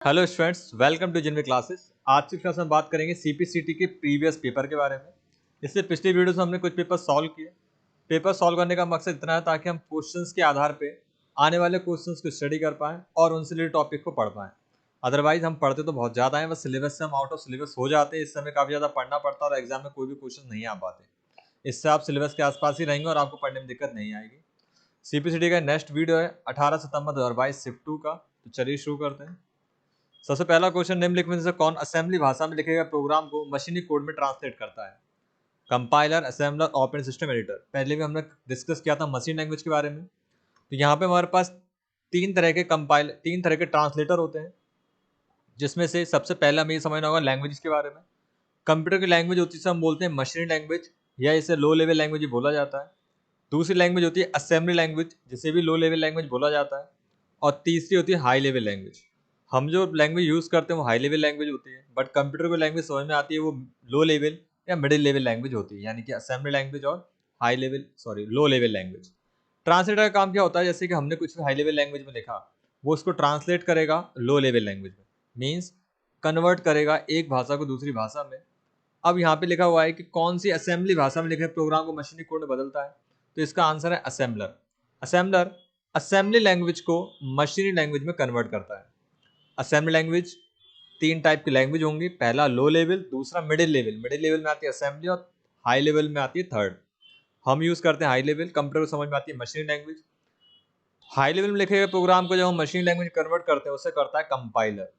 Hello students, welcome to Jinvi classes. आज की class में बात करेंगे सीपीसीटी के प्रीवियस पेपर के बारे में। इससे पिछली वीडियो में हमने कुछ पेपर सॉल्व किए। पेपर सॉल्व करने का मकसद इतना है ताकि हम क्वेश्चंस के आधार पे आने वाले क्वेश्चंस को स्टडी कर पाएँ और उनसे रिलेटेड टॉपिक को पढ़ पाएँ। अदरवाइज हम पढ़ते तो बहुत ज़्यादा हैं, बस सिलेबस से हम आउट ऑफ सिलेबस हो जाते हैं। इस समय काफ़ी ज़्यादा पढ़ना पड़ता है और एग्जाम में कोई भी क्वेश्चन नहीं आ पाते। इससे आप सिलेबस के आसपास ही रहेंगे और आपको पढ़ने में दिक्कत नहीं आएगी। सीपीसीटी का नेक्स्ट वीडियो है 18 सितंबर 2022 शिफ्ट 2 का। तो चलिए शुरू करते हैं। सबसे पहला क्वेश्चन, निम्नलिखित में से कौन असेंबली भाषा में लिखे गए प्रोग्राम को मशीनी कोड में ट्रांसलेट करता है? Compiler, assembler, operating system editor. पहले भी हमने डिस्कस किया था मशीन लैंग्वेज के बारे में। तो यहाँ पे हमारे पास तीन तरह के ट्रांसलेटर होते हैं, जिसमें से सबसे पहला हमें ये समझना होगा लैंग्वेज के बारे में। कंप्यूटर की लैंग्वेज होती है, इसे हम बोलते हैं मशीनी लैंग्वेज या इसे लो लेवल लैंग्वेज बोला जाता है। दूसरी लैंग्वेज होती है असेंबली लैंग्वेज, जिसे भी लो लेवल लैंग्वेज बोला जाता है। और तीसरी होती है हाई लेवल लैंग्वेज। हम जो लैंग्वेज यूज़ करते हैं वो हाई लेवल लैंग्वेज होती है, बट कंप्यूटर को लैंग्वेज समझ में आती है वो लो लेवल या मिडिल लेवल लैंग्वेज होती है, यानी कि असेंबली लैंग्वेज और लो लेवल लैंग्वेज। ट्रांसलेटर का काम क्या होता है? जैसे कि हमने कुछ हाई लेवल लैंग्वेज में लिखा, वो उसको ट्रांसलेट करेगा लो लेवल लैंग्वेज में, मीन्स कन्वर्ट करेगा एक भाषा को दूसरी भाषा में। अब यहाँ पे लिखा हुआ है कि कौन सी असेंबली भाषा में लिखे प्रोग्राम को मशीनी कोड में बदलता है, तो इसका आंसर है असेंबलर। असेंबलर असेंबली लैंग्वेज को मशीनी लैंग्वेज में कन्वर्ट करता है। असेंबली लैंग्वेज तीन टाइप की लैंग्वेज होंगी, पहला लो लेवल, दूसरा मिडिल लेवल। मिडिल लेवल में आती है असेंबली और हाई लेवल में आती है थर्ड। हम यूज करते हैं हाई लेवल। कंप्यूटर को समझ में आती है मशीनी लैंग्वेज। हाई लेवल में लिखे गए प्रोग्राम को जब हम मशीनी लैंग्वेज कन्वर्ट करते हैं उसे करता है कंपाइलर।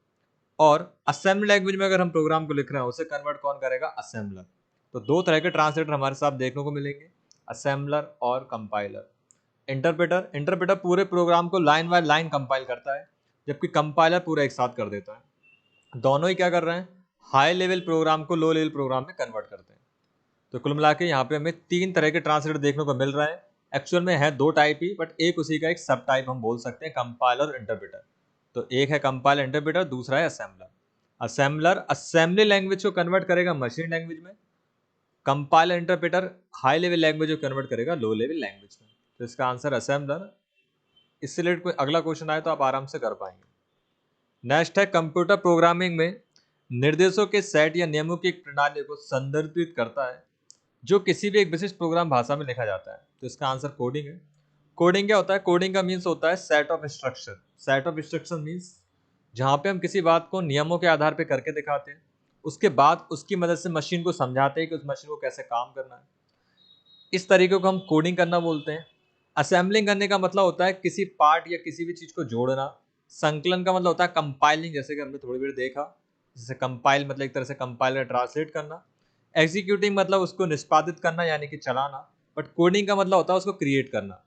और असेंबली लैंग्वेज में अगर हम प्रोग्राम को लिख रहे हैं उसे कन्वर्ट कौन करेगा? असेंबलर। तो दो तरह के ट्रांसलेटर हमारे साथ देखने को मिलेंगे, असेंबलर और कंपाइलर। इंटरप्रेटर पूरे प्रोग्राम को लाइन बाय लाइन कंपाइल करता है, जबकि कंपाइलर पूरा एक साथ कर देता है। दोनों ही क्या कर रहे हैं? हाई लेवल प्रोग्राम को लो लेवल प्रोग्राम में कन्वर्ट करते हैं। तो कुल मिला के यहाँ पे हमें तीन तरह के ट्रांसलेटर देखने को मिल रहा है। एक्चुअल में है दो टाइप ही, बट एक उसी का एक सब टाइप हम बोल सकते हैं, कंपाइलर और इंटरप्रेटर। तो एक है कंपाइलर इंटरप्रेटर, दूसरा है असेंबलर। असेंबलर असेंबली लैंग्वेज को कन्वर्ट करेगा मशीन लैंग्वेज में। Compiler interpreter high level language को कन्वर्ट करेगा लो लेवल लैंग्वेज में। तो इसका आंसर असेंबलर। इससे रिलेटेड कोई अगला क्वेश्चन आए तो आप आराम से कर पाएंगे। नेक्स्ट है, कंप्यूटर प्रोग्रामिंग में निर्देशों के सेट या नियमों की एक प्रणाली को संदर्भित करता है जो किसी भी एक विशिष्ट प्रोग्राम भाषा में लिखा जाता है। तो इसका आंसर कोडिंग है। कोडिंग क्या होता है? कोडिंग का मीन्स होता है set of instruction. Set of instruction means जहाँ पे हम किसी बात को नियमों के आधार पे करके दिखाते हैं, उसके बाद उसकी मदद से मशीन को समझाते हैं कि उस मशीन को कैसे काम करना है। इस तरीके को हम कोडिंग करना बोलते हैं। असेंबलिंग करने का मतलब होता है किसी पार्ट या किसी भी चीज को जोड़ना। संकलन का मतलब होता है कंपाइलिंग, जैसे कि हमने थोड़ी देर देखा। जैसे कंपाइल मतलब एक तरह से कंपाइलर ट्रांसलेट करना। एग्जीक्यूटिंग मतलब उसको निष्पादित करना यानी कि चलाना। बट कोडिंग का मतलब होता है उसको क्रिएट करना।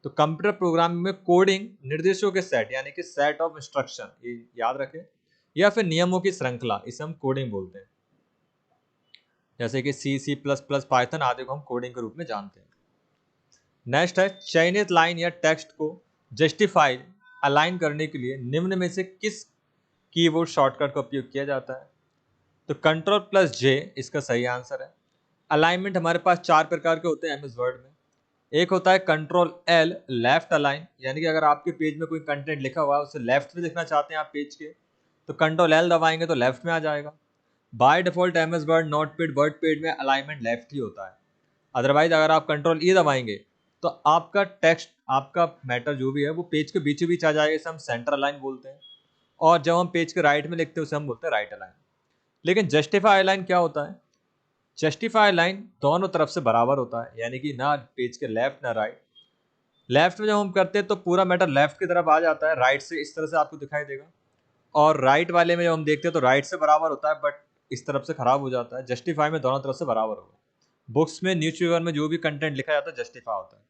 तो कंप्यूटर प्रोग्रामिंग में कोडिंग निर्देशों के सेट यानी कि सेट ऑफ इंस्ट्रक्शन, ये याद रखें, या फिर नियमों की श्रृंखला, इसे हम कोडिंग बोलते हैं। जैसे कि C++, पाइथन आदि को हम कोडिंग के रूप में जानते हैं। नेक्स्ट है, चयनित लाइन या टेक्स्ट को जस्टिफाई अलाइन करने के लिए निम्न में से किस कीबोर्ड शॉर्टकट का उपयोग किया जाता है? तो Ctrl+J इसका सही आंसर है। अलाइनमेंट हमारे पास चार प्रकार के होते हैं एमएस वर्ड में। एक होता है Ctrl+L लेफ्ट अलाइन, यानी कि अगर आपके पेज में कोई कंटेंट लिखा हुआ है उसे लेफ्ट में लिखना चाहते हैं आप पेज के, तो Ctrl+L दबाएंगे तो लेफ्ट में आ जाएगा। By default MS word notepad WordPad में अलाइनमेंट लेफ्ट ही होता है। अदरवाइज अगर आप Ctrl+E दबाएंगे तो आपका टेक्स्ट, आपका मैटर जो भी है वो पेज के बीचों बीच आ जाएगा, इसे हम सेंटर अलाइन बोलते हैं। और जब हम पेज के राइट में लिखते हैं उसे हम बोलते हैं राइट अलाइन। लेकिन जस्टिफाई अलाइन क्या होता है? जस्टिफाई लाइन दोनों तरफ से बराबर होता है, यानी कि ना पेज के लेफ्ट ना राइट। लेफ्ट में जब हम करते हैं तो पूरा मैटर लेफ्ट की तरफ आ जाता है, राइट से इस तरह से आपको दिखाई देगा। और राइट वाले में जब हम देखते हैं तो राइट से बराबर होता है, बट इस तरफ से खराब हो जाता है। जस्टिफाई में दोनों तरफ से बराबर होगा। बुक्स में, न्यूज़पेपर में जो भी कंटेंट लिखा जाता है जस्टिफाई होता है।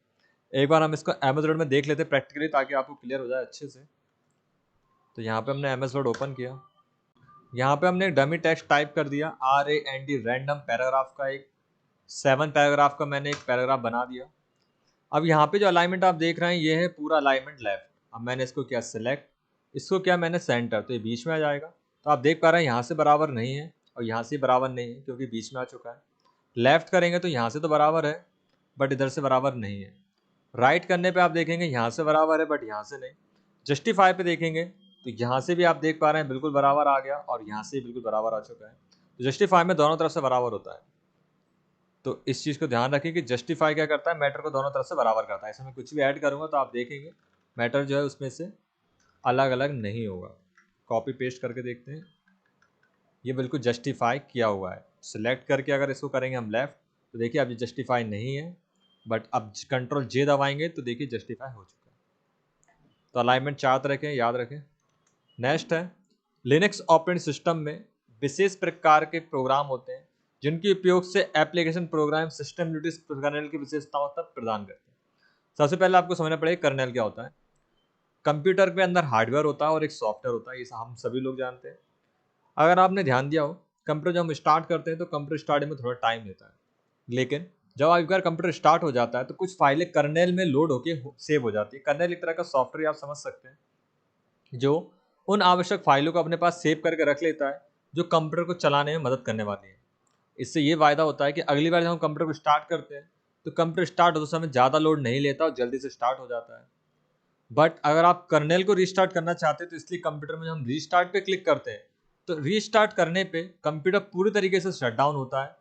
एक बार हम इसको एमएस वर्ड में देख लेते हैं प्रैक्टिकली, ताकि आपको क्लियर हो जाए अच्छे से। तो यहाँ पे हमने एमएस वर्ड ओपन किया। यहाँ पे हमने एक डमी टेक्स्ट टाइप कर दिया, RAND रैंडम पैराग्राफ का, एक 7 पैराग्राफ का मैंने एक पैराग्राफ बना दिया। अब यहाँ पे जो अलाइनमेंट आप देख रहे हैं ये है पूरा अलाइनमेंट लेफ्ट। अब मैंने इसको किया सिलेक्ट, इसको किया मैंने सेंटर, तो ये बीच में आ जाएगा। तो आप देख पा रहे हैं यहाँ से बराबर नहीं है और यहाँ से बराबर नहीं है, क्योंकि बीच में आ चुका है। लेफ्ट करेंगे तो यहाँ से तो बराबर है, बट इधर से बराबर नहीं है। राइट करने पे आप देखेंगे यहाँ से बराबर है, बट यहाँ से नहीं। जस्टिफाई पे देखेंगे तो यहाँ से भी आप देख पा रहे हैं बिल्कुल बराबर आ गया और यहाँ से बिल्कुल बराबर आ चुका है। तो जस्टिफाई में दोनों तरफ से बराबर होता है। तो इस चीज़ को ध्यान रखें कि जस्टिफाई क्या करता है, मैटर को दोनों तरफ से बराबर करता है। इसमें कुछ भी ऐड करूँगा तो आप देखेंगे मैटर जो है उसमें से अलग अलग नहीं होगा। कॉपी पेस्ट करके देखते हैं, ये बिल्कुल जस्टिफाई किया हुआ है। सिलेक्ट करके अगर इसको करेंगे हम लेफ्ट तो देखिए अब ये जस्टिफाई नहीं है, बट अब कंट्रोल जे दबाएंगे तो देखिए जस्टिफाई हो चुका है। तो अलाइनमेंट 4 तरह के याद रखें। नेक्स्ट है लिनक्स ऑपरेटिंग सिस्टम में विशेष प्रकार के प्रोग्राम होते हैं जिनके उपयोग से application program system utilities kernel की विशेषताओं तक प्रदान करते हैं। सबसे पहले आपको समझना पड़ेगा कर्नेल क्या होता है। कंप्यूटर के अंदर हार्डवेयर होता है और एक सॉफ्टवेयर होता है, ये हम सभी लोग जानते हैं। अगर आपने ध्यान दिया हो, कंप्यूटर जब हम स्टार्ट करते हैं तो कंप्यूटर स्टार्टिंग में थोड़ा टाइम लेता है, लेकिन जब एक बार कंप्यूटर स्टार्ट हो जाता है तो कुछ फाइलें कर्नेल में लोड होकर सेव हो जाती है। कर्नेल एक तरह का सॉफ्टवेयर आप समझ सकते हैं जो उन आवश्यक फाइलों को अपने पास सेव करके रख लेता है जो कंप्यूटर को चलाने में मदद करने वाली है। इससे ये फायदा होता है कि अगली बार जब हम कंप्यूटर को स्टार्ट करते हैं तो कंप्यूटर स्टार्ट होते समय ज़्यादा लोड नहीं लेता और जल्दी से स्टार्ट हो जाता है। बट अगर आप कर्नेल को रीस्टार्ट करना चाहते हैं तो इसलिए कंप्यूटर में जब हम रीस्टार्ट पे क्लिक करते हैं तो रीस्टार्ट करने पे कंप्यूटर पूरी तरीके से शट डाउन होता है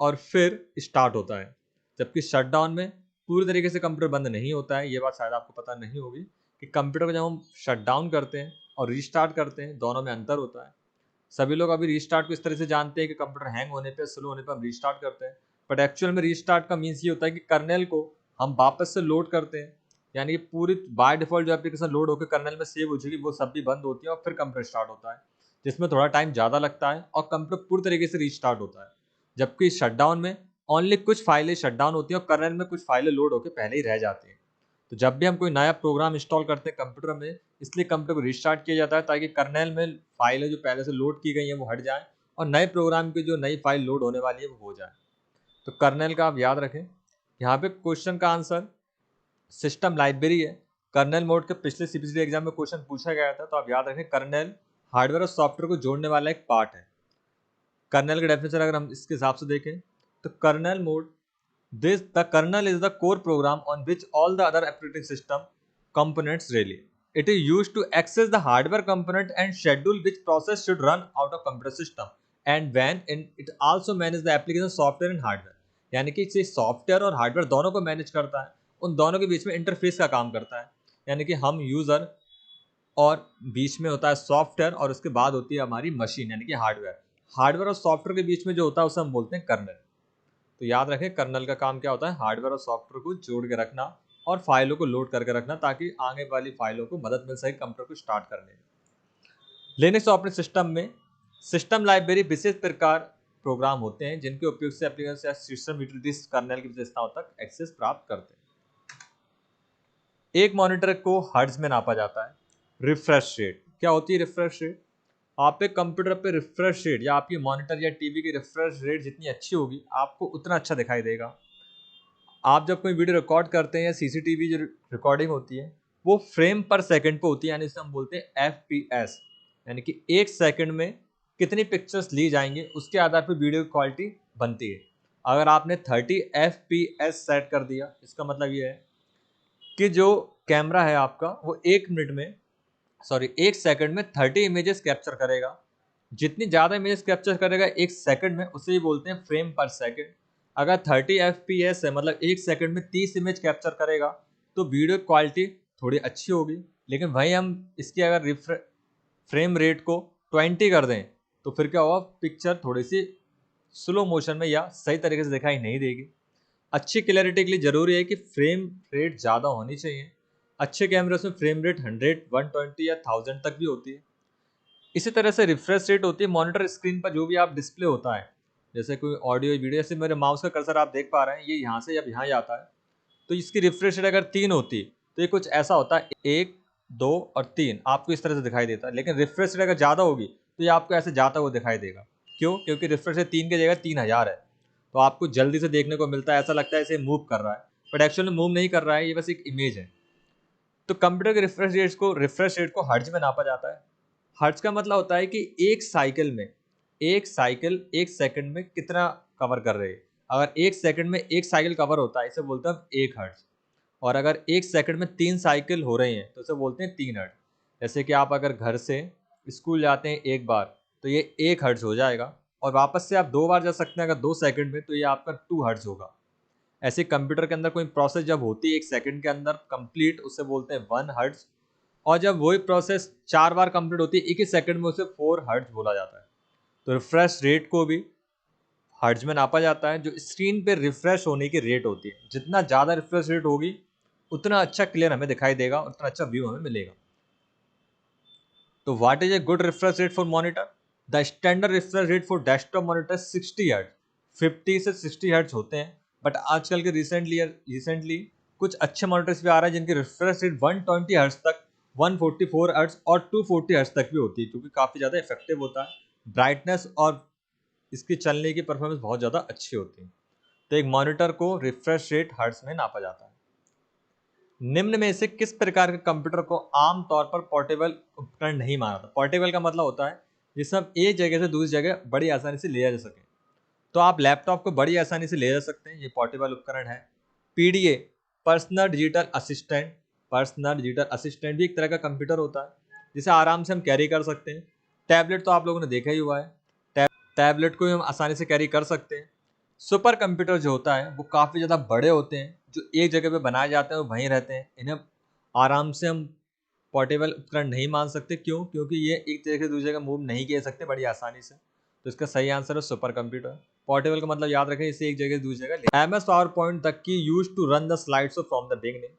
और फिर स्टार्ट होता है, जबकि शट डाउन में पूरी तरीके से कंप्यूटर बंद नहीं होता है। ये बात शायद आपको पता नहीं होगी कि कंप्यूटर को जब हम शट डाउन करते हैं और रीस्टार्ट करते हैं दोनों में अंतर होता है। सभी लोग अभी रीस्टार्ट को इस तरह से जानते हैं कि कंप्यूटर हैंग होने पे, स्लो होने पे हम रीस्टार्ट करते हैं, बट एक्चुअल में रीस्टार्ट का मीन्स ये होता है कि कर्नेल को हम वापस से लोड करते हैं, यानी कि पूरी बाय डिफॉल्ट जो एप्लीकेशन लोड होकर कर्नेल में सेव हो चुकी वो सब भी बंद होती है और फिर कंप्यूटर स्टार्ट होता है, जिसमें थोड़ा टाइम ज़्यादा लगता है और कंप्यूटर पूरी तरीके से रीस्टार्ट होता है। जबकि शटडाउन में ओनली कुछ फाइलें शटडाउन होती हैं और कर्नेल में कुछ फाइलें लोड होकर पहले ही रह जाती हैं। तो जब भी हम कोई नया प्रोग्राम इंस्टॉल करते हैं कंप्यूटर में, इसलिए कंप्यूटर को रिस्टार्ट किया जाता है ताकि कर्नेल में फाइलें जो पहले से लोड की गई हैं वो हट जाएं और नए प्रोग्राम की जो नई फाइल लोड होने वाली है वो हो जाए। तो कर्नेल का आप याद रखें। यहाँ पे क्वेश्चन का आंसर सिस्टम लाइब्रेरी है। कर्नेल मोड के पिछले सीपीसीटी एग्जाम में क्वेश्चन पूछा गया था, तो आप याद रखें कर्नेल हार्डवेयर और सॉफ्टवेयर को जोड़ने वाला एक पार्ट है। कर्नेल का डेफिनेशन अगर हम इसके हिसाब से देखें तो kernel mode the kernel is the core program on which all the other operating system components rely. It is used to access the hardware component and schedule which process should run out of computer system, and when it also manages the application software and hardware. यानी कि इसे software और hardware दोनों को manage करता है, उन दोनों के बीच में इंटरफेस का काम करता है। यानी कि हम यूज़र और बीच में होता है सॉफ्टवेयर और उसके बाद होती है हमारी मशीन यानी कि हार्डवेयर। हार्डवेयर और सॉफ्टवेयर के बीच में जो होता है उसे हम बोलते हैं कर्नेल। तो याद रखें कर्नल का काम क्या होता है, हार्डवेयर और सॉफ्टवेयर को जोड़ के रखना और फाइलों को लोड करके रखना ताकि आगे वाली फाइलों को मदद मिल सके कंप्यूटर को स्टार्ट करने में। लिनक्स ऑपरेटिंग सिस्टम में सिस्टम लाइब्रेरी विशेष प्रकार प्रोग्राम होते हैं जिनके उपयोग से एप्लीकेशन या सिस्टम यूटिलिटीज कर्नेल की विशेषताओं तक एक्सेस प्राप्त करते हैं। एक मॉनिटर को हर्ट्ज में नापा जाता है। रिफ्रेश रेट क्या होती है? रिफ्रेश रेट आप एक कंप्यूटर पे रिफ्रेश रेट या आपकी मॉनिटर या टीवी की रिफ्रेश रेट जितनी अच्छी होगी आपको उतना अच्छा दिखाई देगा। आप जब कोई वीडियो रिकॉर्ड करते हैं या सीसीटीवी जो रिकॉर्डिंग होती है वो फ्रेम पर सेकंड पे होती है, यानी इसे हम बोलते हैं FPS, यानी कि एक सेकंड में कितनी पिक्चर्स ली जाएंगी उसके आधार पर वीडियो की क्वालिटी बनती है। अगर आपने 30 FPS सेट कर दिया इसका मतलब ये है कि जो कैमरा है आपका वो एक सेकंड में 30 इमेजेस कैप्चर करेगा। जितनी ज़्यादा इमेजेस कैप्चर करेगा एक सेकंड में उसे ही बोलते हैं फ्रेम पर सेकंड। अगर 30 FPS है मतलब एक सेकंड में 30 इमेज कैप्चर करेगा तो वीडियो क्वालिटी थोड़ी अच्छी होगी। लेकिन वहीं हम इसकी अगर फ्रेम रेट को 20 कर दें तो फिर क्या होगा, पिक्चर थोड़ी सी स्लो मोशन में या सही तरीके से दिखाई नहीं देगी। अच्छी क्लैरिटी के लिए ज़रूरी है कि फ्रेम रेट ज़्यादा होनी चाहिए। अच्छे कैमरे में फ्रेम रेट 100, 120 या 1000 तक भी होती है। इसी तरह से रिफ्रेश रेट होती है मॉनिटर स्क्रीन पर जो भी आप डिस्प्ले होता है, जैसे कोई ऑडियो वीडियो, जैसे मेरे माउस का कर्सर आप देख पा रहे हैं ये यहाँ से जब यहाँ जाता है तो इसकी रिफ्रेश रेट अगर 3 होती तो ये कुछ ऐसा होता है 1, 2 और 3 आपको इस तरह से दिखाई देता है। लेकिन रिफ्रेश रेट अगर ज़्यादा होगी तो ये आपको ऐसे जाता हुआ दिखाई देगा। क्यों? क्योंकि रिफ्रेश रेट 3 की जगह 3000 है तो आपको जल्दी से देखने को मिलता है, ऐसा लगता है इसे मूव कर रहा है, बट एक्चुअली मूव नहीं कर रहा है, ये बस एक इमेज है। तो कंप्यूटर के रिफ्रेश रेट को हर्ट्ज में नापा जाता है। हर्ट्ज का मतलब होता है कि एक साइकिल एक सेकंड में कितना कवर कर रही है। अगर एक सेकंड में एक साइकिल कवर होता है इसे बोलते हैं 1 हर्ट्ज, और अगर एक सेकंड में 3 साइकिल हो रही हैं तो इसे बोलते हैं 3 हर्ट्ज। जैसे कि आप अगर घर से स्कूल जाते हैं एक बार तो ये 1 हर्ट्ज हो जाएगा, और वापस से आप 2 बार जा सकते हैं अगर 2 सेकंड में, तो ये आपका 2 हर्ट्ज होगा। ऐसे कंप्यूटर के अंदर कोई प्रोसेस जब होती है 1 सेकंड के अंदर कंप्लीट, उसे बोलते हैं 1 हर्ट्ज। और जब वही प्रोसेस 4 बार कंप्लीट होती है 1 ही सेकंड में, उसे 4 हर्ट्ज बोला जाता है। तो रिफ्रेश रेट को भी हर्ट्ज में नापा जाता है, जो स्क्रीन पे रिफ्रेश होने की रेट होती है। जितना ज़्यादा रिफ्रेश रेट होगी उतना अच्छा क्लियर हमें दिखाई देगा, उतना अच्छा व्यू हमें मिलेगा। तो what is a good refresh rate for monitor? The standard refresh rate for desktop monitor 60 hertz, 50 से 60 हर्ट्ज होते हैं। बट आजकल के रिसेंटली कुछ अच्छे मॉनिटर्स भी आ रहे हैं जिनकी रिफ्रेश रेट 120 हर्ट्ज तक, 144 हर्ट्ज और 240 हर्ट्ज तक भी होती है, क्योंकि काफ़ी ज़्यादा इफेक्टिव होता है। ब्राइटनेस और इसकी चलने की परफॉर्मेंस बहुत ज़्यादा अच्छी होती है। तो एक मॉनिटर को रिफ्रेश रेट हर्ट्ज में नापा जाता है। निम्न में से किस प्रकार के कंप्यूटर को आमतौर पर पोर्टेबल उपकरण नहीं माना जाता? पोर्टेबल का मतलब होता है जिसे हम एक जगह से दूसरी जगह बड़ी आसानी से ले जा सकें। तो आप लैपटॉप को बड़ी आसानी से ले जा सकते हैं, ये पोर्टेबल उपकरण है। PDA, personal digital assistant, personal digital assistant भी एक तरह का कंप्यूटर होता है जिसे आराम से हम कैरी कर सकते हैं। टैबलेट तो आप लोगों ने देखा ही हुआ है, टैबलेट को भी हम आसानी से कैरी कर सकते हैं। सुपर कंप्यूटर जो होता है वो काफ़ी ज़्यादा बड़े होते हैं, जो एक जगह पे बनाए जाते हैं वो वहीं रहते हैं। इन्हें आराम से हम पोर्टेबल उपकरण नहीं मान सकते। क्यों? क्योंकि ये एक जगह से दूसरी जगह मूव नहीं किए सकते बड़ी आसानी से। तो इसका सही आंसर है सुपर कंप्यूटर। पोर्टेबल का मतलब याद रखें, इसे एक जगह से दूसरी जगह। MS PowerPoint the key use to run the slides from the beginning.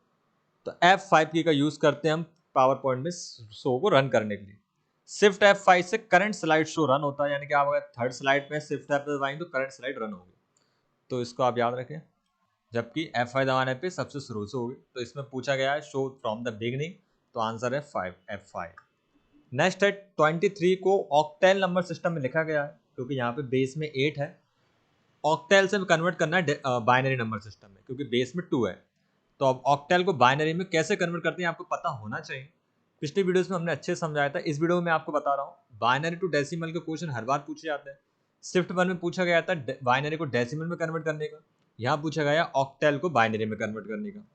तो F5 की का यूज करते हैं हम पावर पॉइंट में शो को रन करने के लिए। शिफ्ट F5 से करंट स्लाइड शो रन होता है, यानी कि आप अगर थर्ड स्लाइड पे शिफ्ट F दबाएंगे तो करंट स्लाइड रन होगी। तो इसको आप याद रखें। जबकि F5 दबाने पे सबसे शुरू से होगी। तो इसमें पूछा गया है शो फ्रॉम द बिगनिंग, तो आंसर है F5। नेक्स्ट है 23 को ऑक्टेल नंबर सिस्टम में लिखा गया है, क्योंकि यहाँ पे बेस में 8 है। ऑक्टेल से कन्वर्ट करना है बाइनरी नंबर सिस्टम में, क्योंकि बेस में 2 है। तो अब ऑक्टेल को बाइनरी में कैसे कन्वर्ट करते हैं आपको पता होना चाहिए। पिछली वीडियोस में हमने अच्छे समझाया था, इस वीडियो में आपको बता रहा हूँ। बाइनरी टू डेसिमल के क्वेश्चन हर बार पूछे जाते हैं। शिफ्ट 1 में पूछा गया था बाइनरी को डेसिमल में कन्वर्ट करने का। यहाँ पूछा गया ऑक्टेल को बाइनरी में कन्वर्ट करने का।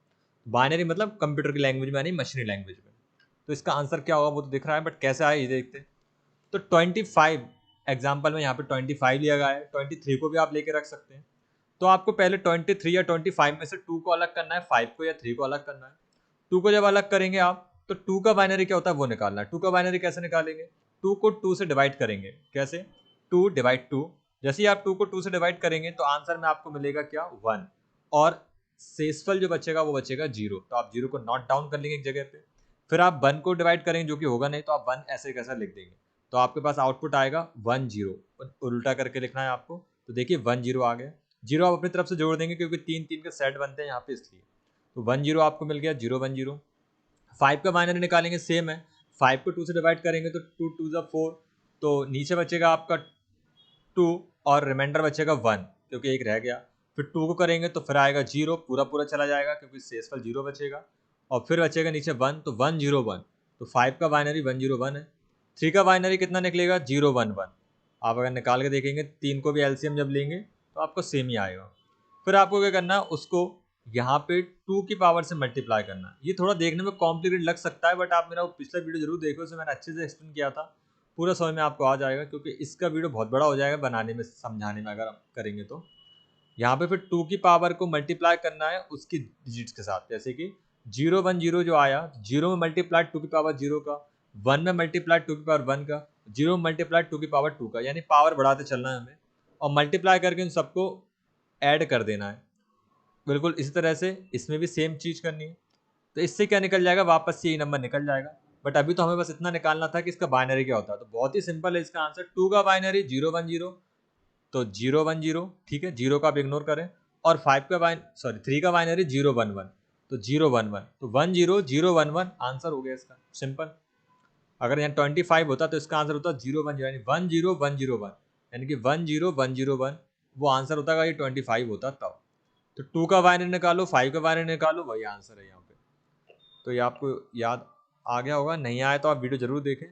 बाइनरी मतलब कंप्यूटर की लैंग्वेज में, यानी मशीनी लैंग्वेज में। तो इसका आंसर क्या होगा वो तो दिख रहा है, बट कैसे आया ये देखते हैं। तो 25 एग्जाम्पल में यहाँ पे 25 लिया गया है, 23 को भी आप लेके रख सकते हैं। तो आपको पहले 23 या 25 में से 2 को अलग करना है, 5 को या 3 को अलग करना है। 2 को जब अलग करेंगे आप, तो 2 का बाइनरी क्या होता है वो निकालना है। 2 का बाइनरी कैसे निकालेंगे? 2 को 2 से डिवाइड करेंगे। कैसे? 2 डिवाइड 2। जैसे ही आप 2 को 2 से डिवाइड करेंगे तो आंसर में आपको मिलेगा क्या? 1। और शेषफल जो बचेगा वो बचेगा 0। तो आप 0 को नोट डाउन कर लेंगे एक जगह पे। फिर आप 1 को डिवाइड करेंगे, जो कि होगा नहीं, तो आप 1 ऐसे कैसा लिख देंगे। तो आपके पास आउटपुट आएगा 1 0। उल्टा करके लिखना है आपको। तो देखिए 1 0 आ गया। 0 आप अपनी तरफ से जोड़ देंगे, क्योंकि 3 3 के सेट बनते हैं यहाँ पे, इसलिए। तो 1 0 आपको मिल गया, 0 1 0। 5 का बाइनरी निकालेंगे, सेम है। 5 को 2 से डिवाइड करेंगे तो 2 2 जा 4। तो नीचे बचेगा आपका 2 और रिमाइंडर बचेगा 1, क्योंकि एक रह गया। फिर 2 को करेंगे तो फिर आएगा 0, पूरा पूरा चला जाएगा क्योंकि शेषफल 0 बचेगा। और फिर बचेगा नीचे 1, तो 1 0 1। तो 5 का बाइनरी 1 0 1 है। 3 का बाइनरी कितना निकलेगा? 0 1 1। आप अगर निकाल के देखेंगे 3 को भी एलसीएम जब लेंगे तो आपको सेम ही आएगा। फिर आपको क्या करना है, उसको यहाँ पे 2 की पावर से मल्टीप्लाई करना है। ये थोड़ा देखने में कॉम्प्लिकेटेड लग सकता है, बट आप मेरा पिछला वीडियो जरूर देखो, उसमें मैंने अच्छे से एक्सप्लेन किया था। पूरा समझ में आपको आ जाएगा, क्योंकि इसका वीडियो बहुत बड़ा हो जाएगा बनाने में, समझाने में अगर आप करेंगे तो। यहाँ पे फिर 2 की पावर को मल्टीप्लाई करना है उसकी डिजिट्स के साथ। जैसे कि 0 1 0 जो आया, 0 में मल्टीप्लाई 2 की पावर 0 का, 1 में मल्टीप्लाई 2 की पावर 1 का, 0 में मल्टीप्लाई 2 की पावर 2 का, यानी पावर बढ़ाते चलना है हमें। और मल्टीप्लाई करके इन सबको ऐड कर देना है। बिल्कुल इसी तरह से इसमें भी सेम चीज़ करनी है। तो इससे क्या निकल जाएगा? वापस से यही नंबर निकल जाएगा। बट अभी तो हमें बस इतना निकालना था कि इसका बाइनरी क्या होता है। तो बहुत ही सिंपल है इसका आंसर। 2 का बाइनरी 0 1 0, तो 0 1 0, ठीक है, 0 का आप इग्नोर करें। और 3 का बाइनरी 0 1 1, तो 0 1 1, तो 1 0 0 1 1 आंसर हो गया इसका, सिंपल। अगर यहाँ 25 होता तो इसका आंसर होता 0 1 0, यानी 1 0 1 0 1, यानी कि 1 0 1 0 1 वो आंसर होता, अगर ये 25 होता तब। तो 2 का बाइनरी निकालो, 5 का बाइनरी निकालो, वही आंसर है यहाँ पे। तो ये आपको याद आ गया होगा, नहीं आया तो आप वीडियो जरूर देखें।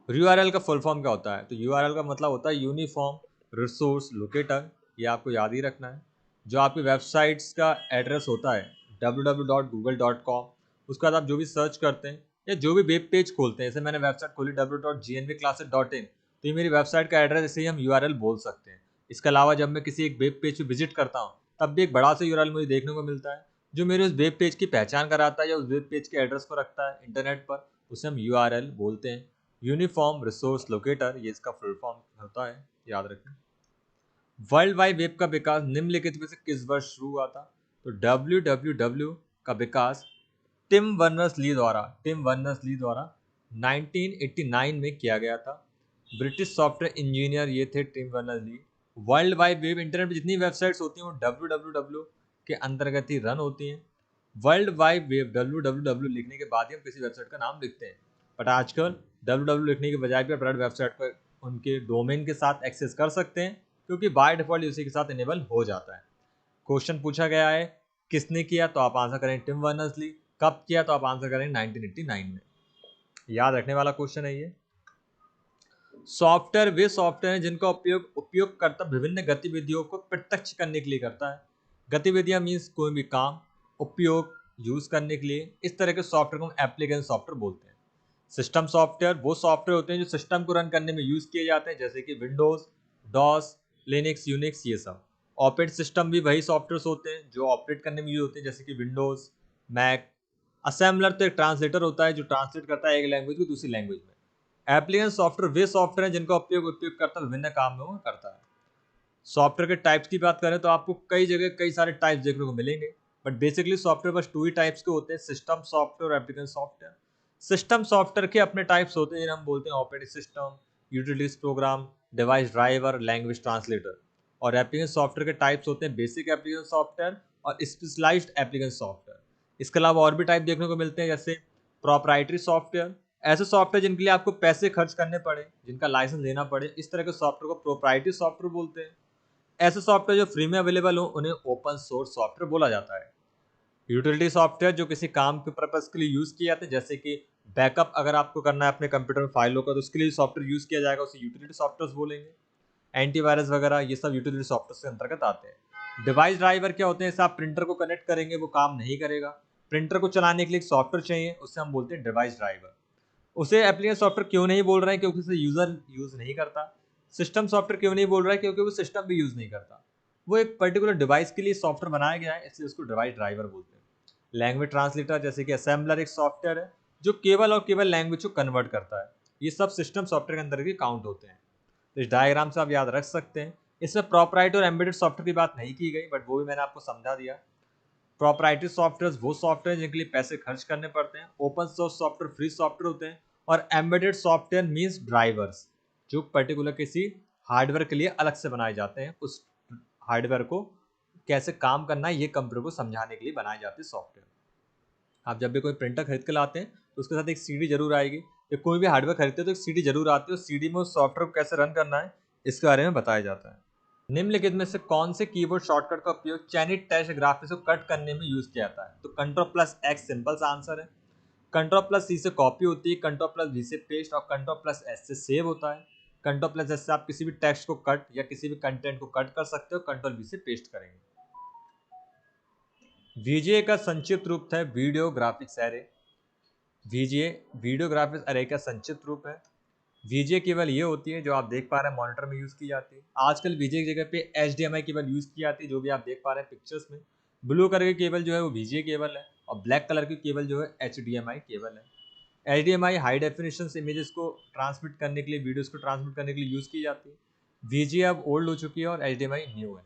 URL का फुल फॉर्म क्या होता है? तो URL का मतलब होता है यूनिफॉर्म रिसोर्स लोकेटर। ये आपको याद ही रखना है। जो आपकी वेबसाइट्स का एड्रेस होता है www.google.com, उसके बाद आप जो भी सर्च करते हैं या जो भी वेब पेज खोलते हैं, जैसे मैंने वेबसाइट खोली www.gnvclasses.in, तो ये मेरी वेबसाइट का एड्रेस, ऐसे ही हम URL बोल सकते हैं। इसके अलावा जब मैं किसी एक वेब पेज पे विजिट करता हूँ तब भी एक बड़ा सा URL मुझे देखने को मिलता है जो मेरे उस वेब पेज की पहचान कराता है या उस वेब पेज के एड्रेस को रखता है इंटरनेट पर, उसे हम URL बोलते हैं। यूनिफॉर्म रिसोर्स लोकेटर, ये इसका फुल फॉर्म होता है, याद रखें। वर्ल्ड वाइड वेब का विकास निम्नलिखित में से किस वर्ष शुरू हुआ था? तो www का विकास टिम बर्नर्स ली द्वारा 1989 में किया गया था। ब्रिटिश सॉफ्टवेयर इंजीनियर ये थे Tim Berners Lee. World wide web, internet पर जितनी वेबसाइट्स होती हैं वो www के अंतर्गत ही रन होती हैं। वर्ल्ड वाइड वेब www लिखने के बाद ही हम किसी वेबसाइट का नाम लिखते हैं, बट आजकल www लिखने के बजाय भी आप डायरेक्ट वेबसाइट पर उनके डोमेन के साथ एक्सेस कर सकते हैं, क्योंकि बाय डिफॉल्ट उसी के साथ इनेबल हो जाता है। क्वेश्चन पूछा गया है किसने किया, तो आप आंसर करें टिम बर्नर्स ली। कब किया, तो आप आंसर करें 1989 में। याद रखने वाला क्वेश्चन है ये। सॉफ्टवेयर वे सॉफ्टवेयर हैं जिनका उपयोगकर्ता विभिन्न गतिविधियों को प्रत्यक्ष करने के लिए करता है। गतिविधियां मीन्स कोई भी काम, उपयोग यूज करने के लिए, इस तरह के सॉफ्टवेयर को हम एप्लीकेशन सॉफ्टवेयर बोलते हैं। सिस्टम सॉफ्टवेयर वो सॉफ्टवेयर होते हैं जो सिस्टम को रन करने में यूज किए जाते हैं, जैसे कि विंडोज, डॉस, लिनक्स, यूनिक्स, ये सब। ऑपरेटिंग सिस्टम भी वही सॉफ्टवेयर होते हैं जो ऑपरेट करने में यूज होते हैं, जैसे कि विंडोज, मैक। असेंबलर तो एक ट्रांसलेटर होता है जो ट्रांसलेट करता है एक लैंग्वेज को दूसरी लैंग्वेज में। एप्लीकेशन सॉफ्टवेयर वे सॉफ्टवेयर हैं जिनका उपयोगकर्ता विभिन्न कामों में करता है। सॉफ्टवेयर के टाइप्स की बात करें तो आपको कई जगह कई सारे टाइप्स देखने को मिलेंगे, बट बेसिकली सॉफ्टवेयर बस 2 ही टाइप्स के होते हैं, सिस्टम सॉफ्टवेयर और एप्लीकेशन सॉफ्टवेयर। सिस्टम सॉफ्टवेयर के अपने टाइप्स होते हैं जिन्हें हम बोलते हैं operating system, utilities program, device driver, language translator. और एप्लीकेशन सॉफ्टवेयर के टाइप्स होते हैं बेसिक एप्लीकेशन सॉफ्टवेयर और स्पेशलाइज्ड एप्लीकेशन सॉफ्टवेयर। इसके अलावा और भी टाइप देखने को मिलते हैं, जैसे प्रोप्राइटरी सॉफ्टवेयर, ऐसे सॉफ्टवेयर जिनके लिए आपको पैसे खर्च करने पड़े, जिनका लाइसेंस लेना पड़े, इस तरह के सॉफ्टवेयर को प्रोप्राइटरी सॉफ्टवेयर बोलते हैं। ऐसे सॉफ्टवेयर जो फ्री में अवेलेबल हो उन्हें ओपन सोर्स सॉफ्टवेयर बोला जाता है। यूटिलिटी सॉफ्टवेयर जो किसी काम के पर्पज के लिए यूज किए जाते हैं, जैसे कि बैकअप अगर आपको करना है अपने कंप्यूटर में फाइलों का, तो उसके लिए सॉफ्टवेयर यूज किया जाएगा, उसे यूटिलिटी सॉफ्टवेयर बोलेंगे। एंटीवायरस वगैरह ये सब यूटिलिटी सॉफ्टवेयर के अंतर्गत आते हैं। डिवाइस ड्राइवर क्या होते हैं, जैसे आप प्रिंटर को कनेक्ट करेंगे वो काम नहीं करेगा, प्रिंटर को चलाने के लिए एक सॉफ्टवेयर चाहिए, उससे हम बोलते हैं डिवाइस ड्राइवर। उसे एप्लीकेशन सॉफ्टवेयर क्यों नहीं बोल रहे हैं, क्योंकि उसे यूजर यूज नहीं करता। सिस्टम सॉफ्टवेयर क्यों नहीं बोल रहा है, क्योंकि वो सिस्टम भी यूज नहीं करता, वो एक पर्टिकुलर डिवाइस के लिए सॉफ्टवेयर बनाया गया है, इसलिए उसको डिवाइस ड्राइवर बोलते हैं। लैंग्वेज ट्रांसलेटर जैसे कि असेंबलर एक सॉफ्टवेयर है जो केवल और केवल लैंग्वेज को कन्वर्ट करता है। ये सब सिस्टम सॉफ्टवेयर के अंदर के काउंट होते हैं। तो इस डायग्राम से आप याद रख सकते हैं। इसमें प्रॉपराइटरी और एम्बेडेड सॉफ्टवेयर की बात नहीं की गई, बट वो भी मैंने आपको समझा दिया। प्रॉपराइटरी सॉफ्टवेयर वो सॉफ्टवेयर जिनके लिए पैसे खर्च करने पड़ते हैं, open source software free software होते हैं, और एम्बेडेड सॉफ्टवेयर मींस ड्राइवर्स जो पर्टिकुलर किसी हार्डवेयर के लिए अलग से बनाए जाते हैं। उस हार्डवेयर को कैसे काम करना है ये कंप्यूटर को समझाने के लिए बनाए जाते हैं सॉफ्टवेयर। आप जब भी कोई प्रिंटर खरीद के लाते हैं तो उसके साथ एक सीडी जरूर आएगी, या कोई भी हार्डवेयर खरीदते हैं तो एक सीडी जरूर आती है, उस सीडी में उस सॉफ्टवेयर को कैसे रन करना है इसके बारे में बताया जाता है। निम्नलिखित में से कौन से कीबोर्ड शॉर्टकट का उपयोग चयनित टेक्स्ट ग्राफिक्स को कट करने में यूज किया जाता है? तो Ctrl+X सिंपल सा आंसर है। Ctrl+C से कॉपी होती है, Ctrl+V से पेस्ट, और Ctrl+S से सेव होता है। Ctrl+S से आप किसी भी टेक्स्ट को कट या किसी भी कंटेंट को कट कर सकते हो, Ctrl+V से पेस्ट करेंगे। VGA का संक्षिप्त रूप है video graphics array. VGA video graphics array का संक्षिप्त रूप है। VGA केबल ये होती है जो आप देख पा रहे हैं मॉनिटर में यूज की जाती है। आजकल VGA की जगह पे HDMI केबल यूज की जाती है, जो भी आप देख पा रहे हैं पिक्चर्स में। ब्लू कलर की केबल जो है वो VGA केबल है, और ब्लैक कलर की केबल जो है HDMI केबल है। HDMI हाई डेफिनेशन इमेजेस को ट्रांसमिट करने के लिए, वीडियोस को ट्रांसमिट करने के लिए यूज की जाती है। VGA अब ओल्ड हो चुकी है और HDMI न्यू है।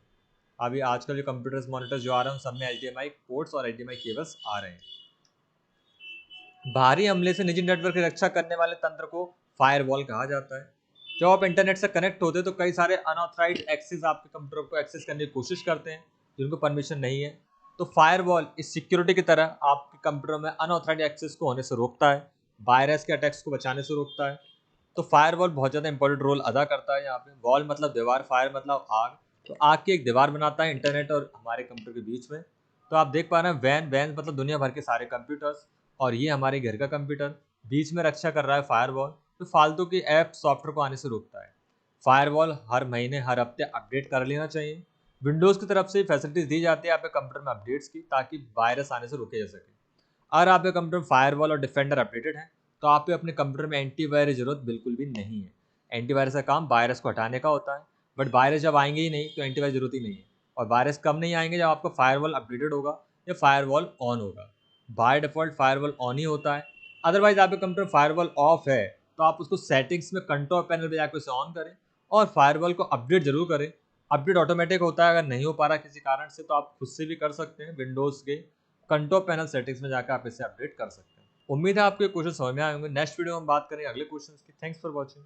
अभी आजकल जो कंप्यूटर्स मॉनिटर्स जो आ रहे हैं उन सब में HDMI पोर्ट्स और HDMI केबल्स आ रहे हैं। बाहरी हमले से निजी नेटवर्क की रक्षा करने वाले तंत्र को फायरवॉल कहा जाता है। जब आप इंटरनेट से कनेक्ट होते हैं तो कई सारे अनऑथराइज्ड एक्सेस आपके कंप्यूटर को एक्सेस करने की कोशिश करते हैं जिनको परमिशन नहीं है। तो फायरवॉल इस सिक्योरिटी की तरह आपके कंप्यूटर में अनऑथराइज्ड एक्सेस को होने से रोकता है, वायरस के अटैक्स को बचाने से रोकता है। तो फायरवॉल बहुत ज़्यादा इंपॉर्टेंट रोल अदा करता है यहाँ पे। वॉल मतलब दीवार, फायर मतलब आग। तो आग की एक दीवार बनाता है इंटरनेट और हमारे कंप्यूटर के बीच में। तो आप देख पा रहे हैं वैन मतलब दुनिया भर के सारे कंप्यूटर्स, और ये हमारे घर का कंप्यूटर, बीच में रक्षा कर रहा है फायरवॉल। तो फालतू की ऐप सॉफ्टवेयर को आने से रोकता है। फायरवॉल हर महीने हर हफ्ते अपडेट कर लेना चाहिए। विंडोज़ की तरफ से फैसिलिटीज दी जाती है आपके कंप्यूटर में अपडेट्स की, ताकि वायरस आने से रोके जा सके। अगर आपके कंप्यूटर में फायरवॉल और डिफेंडर अपडेटेड है तो आपके अपने कंप्यूटर में एंटीवायरस जरूरत बिल्कुल भी नहीं है। एंटीवायरस का काम वायरस को हटाने का होता है, बट वायरस जब आएंगे ही नहीं तो एंटीवायरस जरूरत ही नहीं है। और वायरस कब नहीं आएंगे? जब आपका फायरवॉल अपडेटेड होगा या फायरवॉल ऑन होगा। बाय डिफॉल्ट फायरवॉल ऑन ही होता है। अदरवाइज आपके कंप्यूटर फायरवॉल ऑफ है तो आप उसको सेटिंग्स में कंट्रोल पैनल पे जाकर उसे ऑन करें और फायरवॉल को अपडेट जरूर करें। अपडेट ऑटोमेटिक होता है, अगर नहीं हो पा रहा किसी कारण से तो आप खुद से भी कर सकते हैं। विंडोज के कंट्रोल पैनल सेटिंग्स में जाकर आप इसे अपडेट कर सकते हैं। उम्मीद है आपको ये क्वेश्चन समझ में आए होंगे। नेक्स्ट वीडियो में हम बात करेंगे अगले क्वेश्चन की। Thanks for watching.